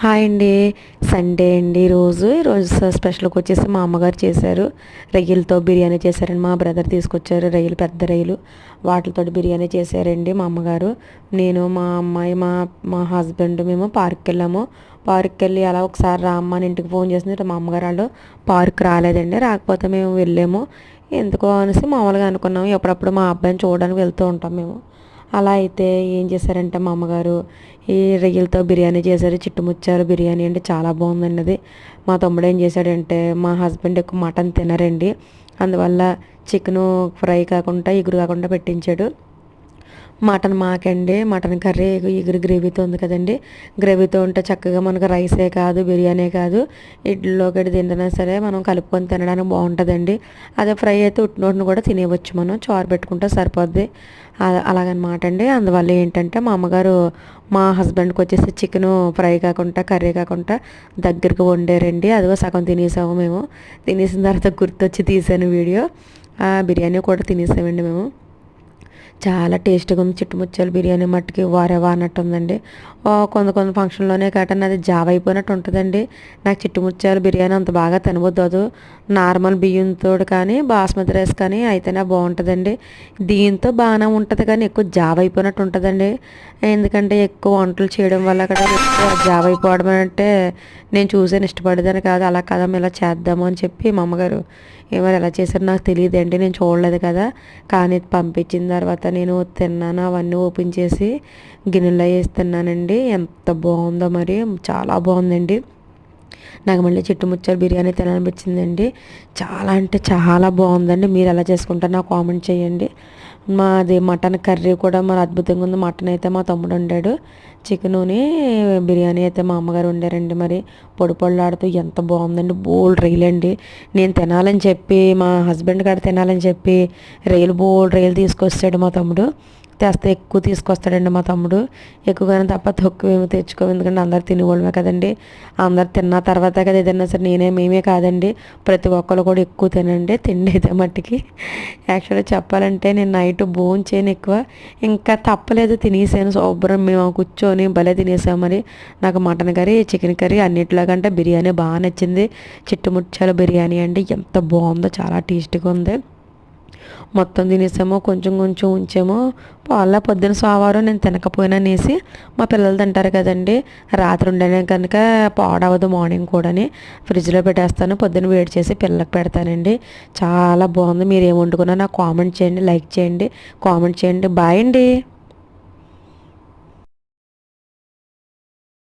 Hi అండి. Sunday అండి ఈరోజు స్పెషల్గా వచ్చేసి మా అమ్మగారు చేశారు. రొయ్యలతో బిర్యానీ చేశారండి. మా బ్రదర్ తీసుకొచ్చారు రొయ్యలు, పెద్ద రొయ్యలు. వాటితో బిర్యానీ చేశారండి మా అమ్మగారు. నేను, మా అమ్మాయి, మా మా హస్బెండ్ మేము పార్క్కి వెళ్ళాము. పార్క్కి వెళ్ళి అలా ఒకసారి రామ్మ అని ఇంటికి ఫోన్ చేసింది. మా అమ్మగారు వాళ్ళు పార్క్ రాలేదండి. రాకపోతే మేము వెళ్ళాము. ఎందుకో అనేసి మామూలుగా అనుకున్నాము. ఎప్పుడప్పుడు మా అబ్బాయిని చూడడానికి వెళ్తూ ఉంటాం మేము. అలా అయితే ఏం చేశారంటే మా అమ్మగారు ఈ రొయ్యలతో బిర్యానీ చేశారు. చిట్టుముచ్చారు బిర్యానీ అంటే చాలా బాగుందండి అది. మా తమ్ముడు ఏం చేశాడంటే, మా హస్బెండ్ ఎక్కువ మటన్ తినరండి, అందువల్ల చికెను ఫ్రై కాకుండా ఇగురు కాకుండా పెట్టించాడు. మటన్ మాకండి మటన్ కర్రీ ఇగురు గ్రేవీతో ఉంది కదండి. గ్రేవీతో ఉంటే చక్కగా మనకు రైసే కాదు, బిర్యానీ కాదు, ఇడ్లీలోకి తింటున్నా సరే మనం కలుపుకొని తినడానికి బాగుంటుందండి. అదే ఫ్రై అయితే ఉట్టినోటిని కూడా తినేవచ్చు, మనం చారు పెట్టుకుంటే సరిపోద్ది. అలాగనమాట అండి. అందువల్ల ఏంటంటే మా అమ్మగారు మా హస్బెండ్కి వచ్చేసి చికెను ఫ్రై కాకుండా, కర్రీ కాకుండా దగ్గరికి వండారండి. అదిగో సగం తినేసాము మేము. తినేసిన తర్వాత గుర్తొచ్చి తీసాను వీడియో. బిర్యానీ కూడా తినేసామండి మేము. చాలా టేస్ట్గా ఉంది. చిట్టుముచ్చాలు బిర్యానీ మట్టుకి వారేవా అన్నట్టు ఉందండి. కొంత ఫంక్షన్లోనే కాటన్ అది జావ అయిపోయినట్టు ఉంటుందండి. నాకు చిట్టుముచ్చాలు బిర్యానీ అంత బాగా తినబోద్దు. నార్మల్ బియ్యంతో కానీ, బాస్మతి రైస్ కానీ అయితేనే బాగుంటుందండి. దీంతో బాగానే ఉంటుంది కానీ ఎక్కువ జావ అయిపోయినట్టు ఉంటుందండి. ఎందుకంటే ఎక్కువ వంటలు చేయడం వల్ల కూడా ఎక్కువ జావ అయిపోవడం అంటే నేను చూసాను, ఇష్టపడేదాన్ని కాదు. అలా కదా ఇలా చేద్దాము అని చెప్పి మా అమ్మగారు ఏమైనా ఎలా చేశారో నాకు తెలియదండి, నేను చూడలేదు కదా. కానీ పంపించిన తర్వాత నేను తిన్నాను. అవన్నీ ఓపెన్ చేసి గిన్నెలో వేసి తిన్నానండి. ఎంత బాగుందో మరి, చాలా బాగుందండి. నాకు మళ్ళీ చిట్టుముచ్చాలు బిర్యానీ తినాలనిపించిందండి. చాలా అంటే చాలా బాగుందండి. మీరు ఎలా చేసుకుంటారో నాకు కామెంట్ చేయండి. మాది మటన్ కర్రీ కూడా మరి అద్భుతంగా ఉంది. మటన్ అయితే మా తమ్ముడు వండాడు, చికెనుని బిర్యానీ అయితే మా అమ్మగారు వండారండి. మరి పొడి పొడిలాడుతూ ఎంత బాగుందండి. బోల్డ్ రైలండి. నేను తినాలని చెప్పి మా హస్బెండ్ కాడ తినాలని చెప్పి బోల్డ్ రైలు తీసుకొస్తాడు మా తమ్ముడు. తెస్తే ఎక్కువ తీసుకొస్తాడండి మా తమ్ముడు. ఎక్కువగానే తప్ప తక్కువ ఏమి తెచ్చుకోము, ఎందుకంటే అందరు తినేవాళ్ళమే కదండి. అందరు తిన్న తర్వాత కదా ఏదైనా సరే, మేమే కాదండి, ప్రతి ఒక్కరు కూడా ఎక్కువ తినండి. తిండి అయితే మట్టికి యాక్చువల్గా చెప్పాలంటే నేను నైట్ భోజనం చేయను ఎక్కువ, ఇంకా తప్పలేదు తినేసాను శుభ్రం. మేము కూర్చొని భలే తినేసాం. మరి నాకు మటన్ కర్రీ, చికెన్ కర్రీ అన్నిటిలో కంటే బిర్యానీ బాగా నచ్చింది. చిట్టుముచ్చాల బిర్యానీ అండి, ఎంత బాగుందో, చాలా టేస్టీగా ఉంది. మొత్తం తినేసామో, కొంచెం కొంచెం ఉంచామో. వాళ్ళ పొద్దున సోమవారం నేను తినకపోయినా అనేసి మా పిల్లలు తింటారు కదండి. రాత్రి ఉండనే కనుక పాడవదు, మార్నింగ్ కూడాని ఫ్రిడ్జ్లో పెట్టేస్తాను. పొద్దున వేడి చేసి పిల్లలకు పెడతానండి. చాలా బాగుంది. మీరు ఏం వండుకున్నా నాకు కామెంట్ చేయండి, లైక్ చేయండి, కామెంట్ చేయండి. బాయ్ అండి.